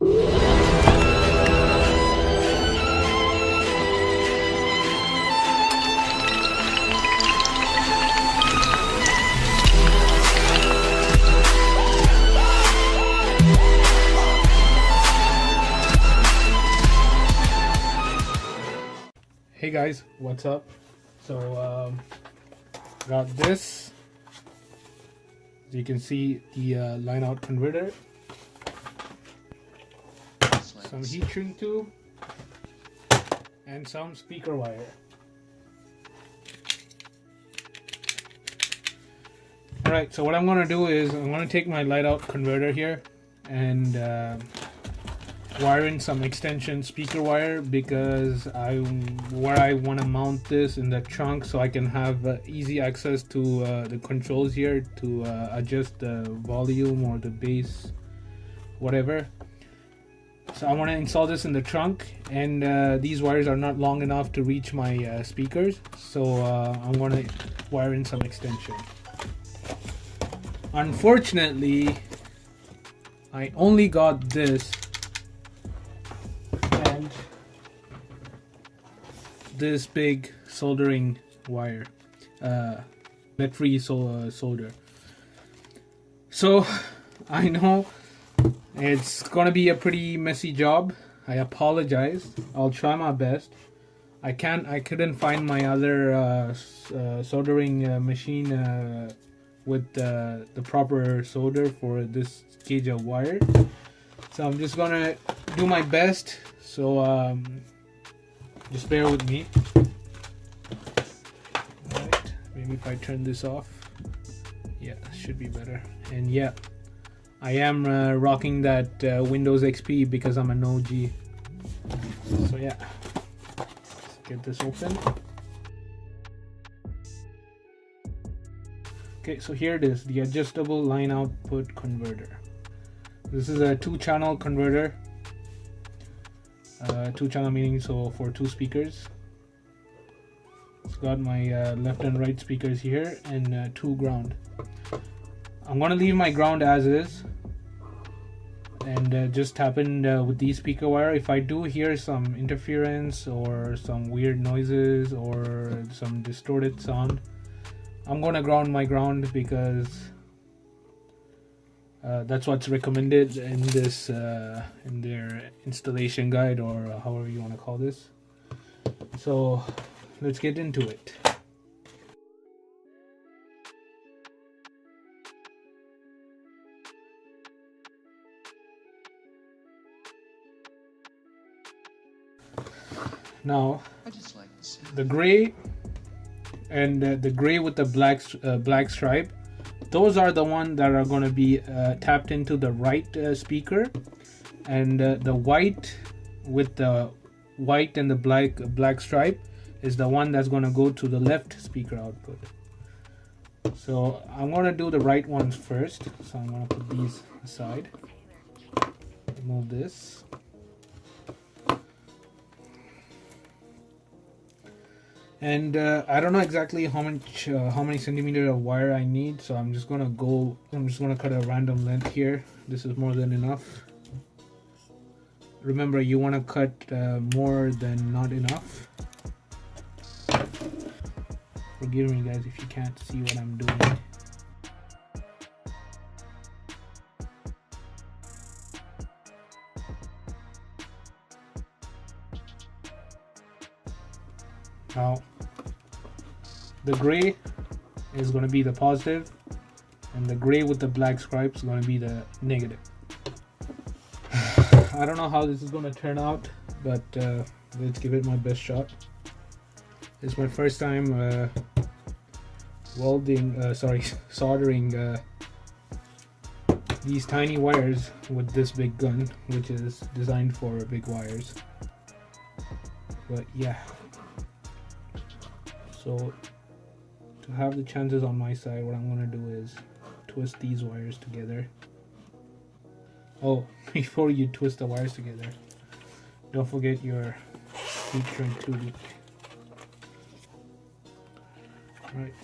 Hey guys, what's up? So got this, as you can see, the line out converter, some heat shrink tube, and some speaker wire. Alright, so what I'm going to do is I'm going to take my light out converter here and wire in some extension speaker wire, because where I want to mount this in the trunk so I can have easy access to the controls here to adjust the volume or the bass, whatever. So I want to install this in the trunk, and these wires are not long enough to reach my speakers, so I'm going to wire in some extension. Unfortunately, I only got this and this big soldering wire, lead-free solder. So I know it's gonna be a pretty messy job. I apologize. I'll try my best. I couldn't find my other soldering machine with the proper solder for this gauge of wire. So I'm just gonna do my best. So just bear with me. Alright, maybe if I turn this off, yeah, should be better. And yeah, I am rocking that Windows XP because I'm an OG. So yeah, let's get this open. Okay, so here it is, the adjustable line output converter. This is a 2-channel converter. 2-channel meaning so for 2 speakers. It's got my left and right speakers here, and 2 ground. I'm gonna leave my ground as is, and just happen with these speaker wire. If I do hear some interference or some weird noises or some distorted sound, I'm gonna ground my ground, because that's what's recommended in this in their installation guide, or however you want to call this. So let's get into it. Now the gray and the gray with the black stripe, those are the ones that are going to be tapped into the right speaker, and the white with the white and the black stripe is the one that's going to go to the left speaker output. So I'm going to do the right ones first. So I'm going to put these aside, remove this. And I don't know exactly how many centimeters of wire I need, so I'm just gonna cut a random length here. This is more than enough. Remember, you want to cut more than not enough. Forgive me guys if you can't see what I'm doing. Now the gray is going to be the positive, and the gray with the black stripes is going to be the negative. I don't know how this is going to turn out, but let's give it my best shot. It's my first time soldering these tiny wires with this big gun, which is designed for big wires. But yeah, so to have the chances on my side, what I'm going to do is twist these wires together. Oh, before you twist the wires together, don't forget your heat shrink tube. Right,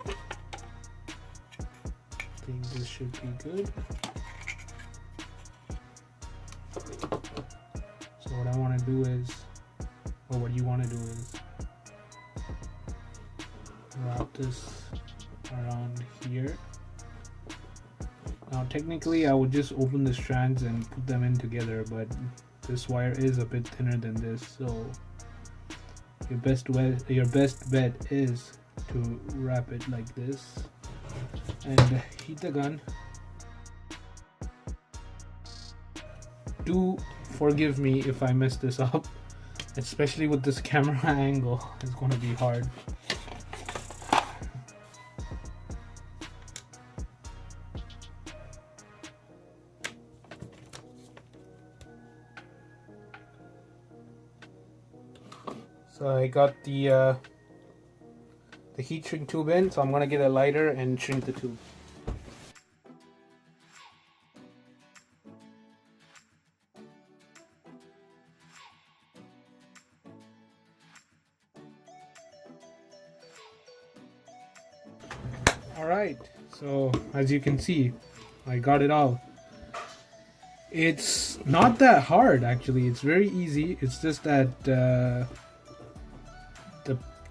I think this should be good. So what I want to do is, or what you want to do is, wrap this around here. Now technically I would just open the strands and put them in together, but this wire is a bit thinner than this, so your best bet is to wrap it like this and heat the gun. Do forgive me if I mess this up, especially with this camera angle. It's going to be hard. So I got the heat shrink tube in, so I'm gonna get a lighter and shrink the tube. Alright, so as you can see, I got it all. It's not that hard actually, it's very easy. It's just that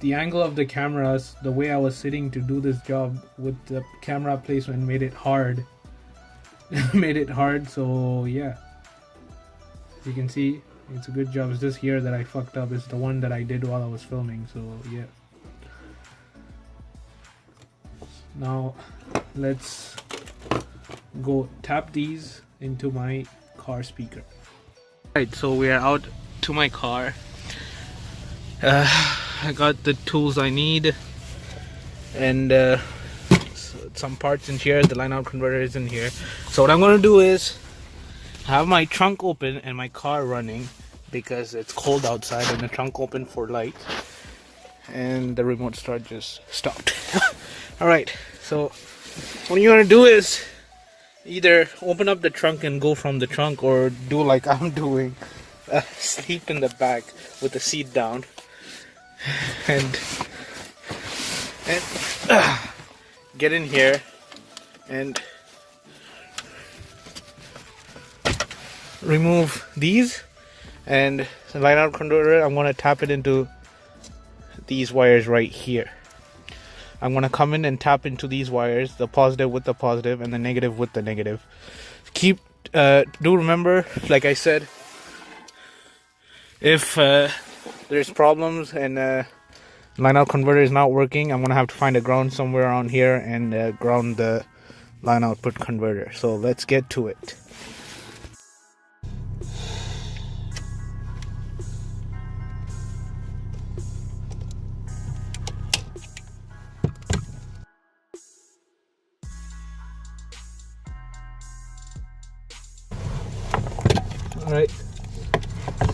the angle of the cameras, the way I was sitting to do this job with the camera placement made it hard. So yeah. You can see it's a good job. It's just here that I fucked up. It's the one that I did while I was filming, so yeah. Now let's go tap these into my car speaker. Right, so we are out to my car. I got the tools I need and some parts in here. The line out converter is in here. So what I'm going to do is have my trunk open and my car running because it's cold outside, and the trunk open for light, and the remote start just stopped. Alright, so what you're going to do is either open up the trunk and go from the trunk, or do like I'm doing, sleep in the back with the seat down. And get in here and remove these, and the line out converter, I'm going to tap it into these wires right here. I'm going to come in and tap into these wires, the positive with the positive and the negative with the negative. Do remember, like I said, if there's problems and line out converter is not working, I'm gonna have to find a ground somewhere around here and ground the line output converter. So let's get to it. Alright,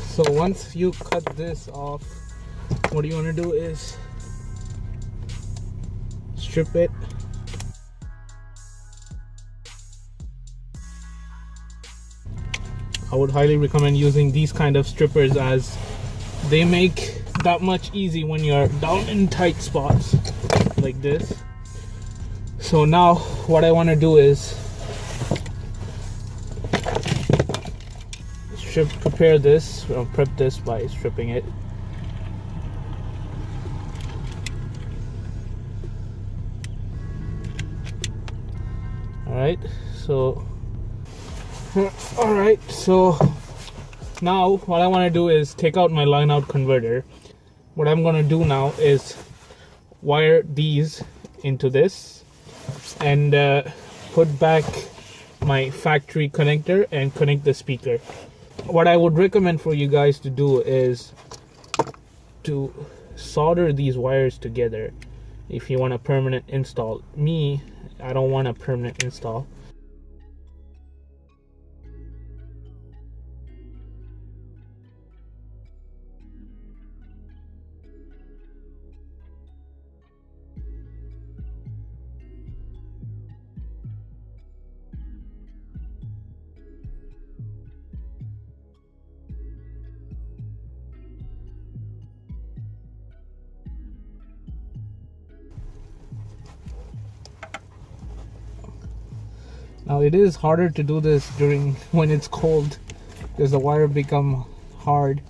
so once you cut this off, what you want to do is strip it. I would highly recommend using these kind of strippers, as they make that much easy when you're down in tight spots like this. So now what I want to do is prepare this, or prep this by stripping it. Alright, so now what I want to do is take out my line out converter. What I'm going to do now is wire these into this and put back my factory connector and connect the speaker. What I would recommend for you guys to do is to solder these wires together if you want a permanent install. Me, I don't want a permanent install. Now it is harder to do this when it's cold, because the wire become hard.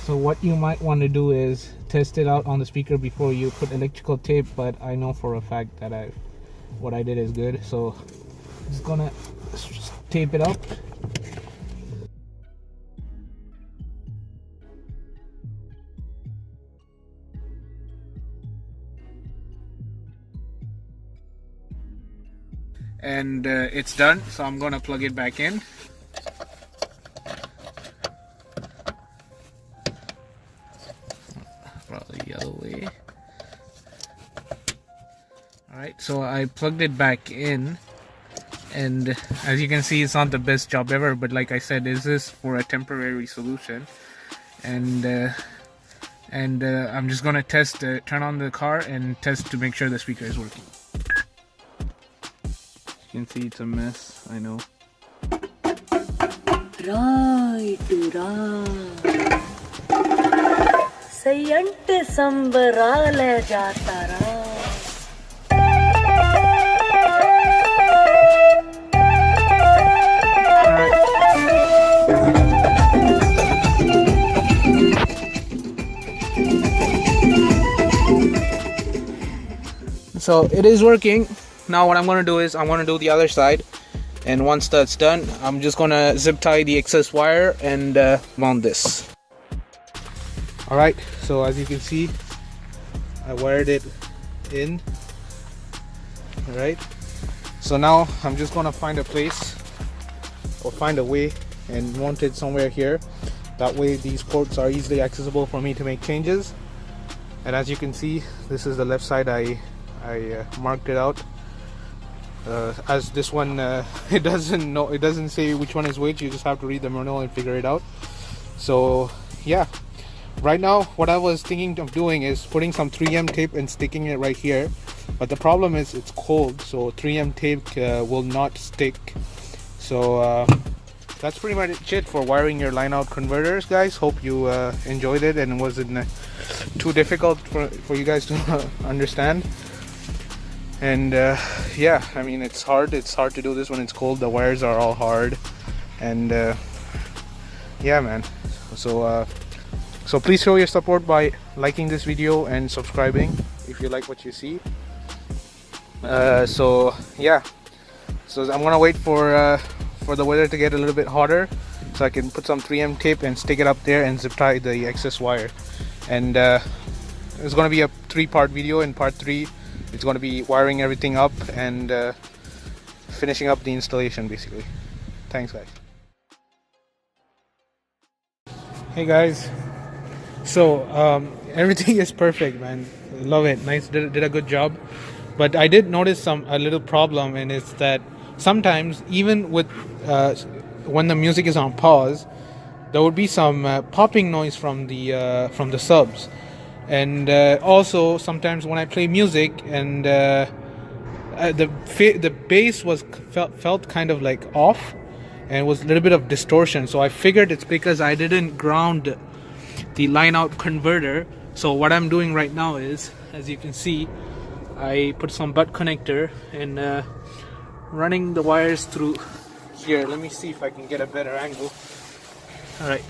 So what you might want to do is test it out on the speaker before you put electrical tape, but I know for a fact that what I did is good, so I'm just gonna tape it up. And it's done, so I'm gonna plug it back in. Probably the other way. Alright, so I plugged it back in, and as you can see, it's not the best job ever, but like I said, this is for a temporary solution. And I'm just gonna test, turn on the car and test to make sure the speaker is working. You can see it's a mess, I know. Right. Sayante sambarale jatara. So it is working. Now what I'm going to do is I'm going to do the other side, and once that's done, I'm just going to zip tie the excess wire and mount this. Alright, so as you can see, I wired it in. Alright, so now I'm just going to find a place or find a way and mount it somewhere here. That way these ports are easily accessible for me to make changes. And as you can see, this is the left side. I marked it out. As this one, it doesn't say which one is which. You just have to read the manual and figure it out. So yeah, right now what I was thinking of doing is putting some 3M tape and sticking it right here, but the problem is it's cold, so 3M tape will not stick. So that's pretty much it for wiring your line out converters, guys. Hope you enjoyed it and it wasn't too difficult for you guys to understand. And yeah, I mean, it's hard to do this when it's cold. The wires are all hard, and yeah, man. So so please show your support by liking this video and subscribing if you like what you see. So yeah, so I'm gonna wait for the weather to get a little bit hotter so I can put some 3M tape and stick it up there and zip tie the excess wire. And it's gonna be a 3-part video. In part 3, it's going to be wiring everything up and finishing up the installation, basically. Thanks, guys. Hey guys, so everything is perfect, man. Love it. Nice, did a good job. But I did notice a little problem, and it's that sometimes even with when the music is on pause, there would be some popping noise from the subs. And also sometimes when I play music and the bass felt kind of like off, and it was a little bit of distortion. So I figured it's because I didn't ground the line out converter. So what I'm doing right now is, as you can see, I put some butt connector and running the wires through here. Let me see if I can get a better angle. Alright,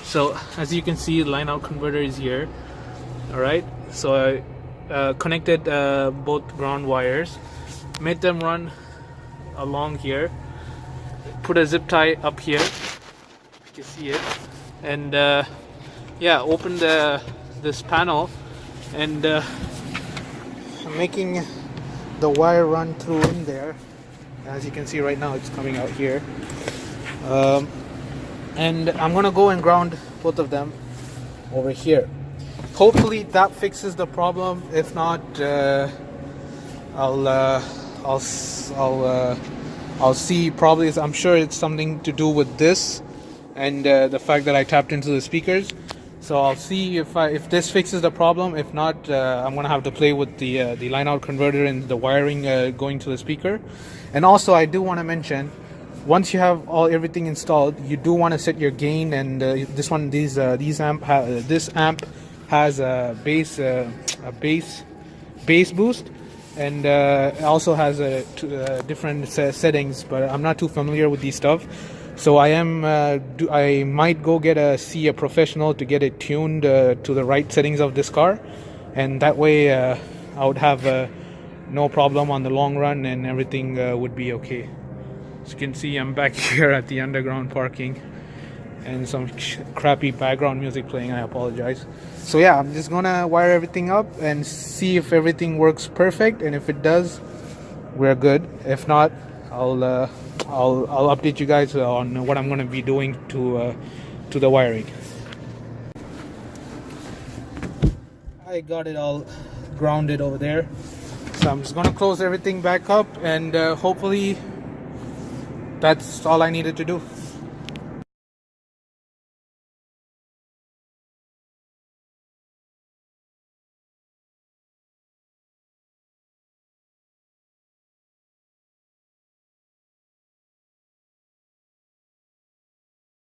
so as you can see, the line out converter is here. Alright, so I connected both ground wires, made them run along here, put a zip tie up here, you can see it, and yeah, opened this panel, and I'm making the wire run through in there. As you can see right now, it's coming out here, and I'm gonna go and ground both of them over here. Hopefully that fixes the problem. If not, I'll see. Probably, I'm sure it's something to do with this and the fact that I tapped into the speakers. So I'll see if this fixes the problem. If not, I'm gonna have to play with the line out converter and the wiring going to the speaker. And also, I do want to mention, once you have everything installed, you do want to set your gain. And this amp has a bass boost, and it also has different settings, but I'm not too familiar with these stuff. So I am I might go see a professional to get it tuned to the right settings of this car, and that way I would have no problem on the long run, and everything would be okay. As you can see, I'm back here at the underground parking, and some crappy background music playing. I apologize. So yeah, I'm just gonna wire everything up and see if everything works perfect, and if it does, we're good. If not, I'll update you guys on what I'm gonna be doing to the wiring. I got it all grounded over there, so I'm just gonna close everything back up, and hopefully that's all I needed to do.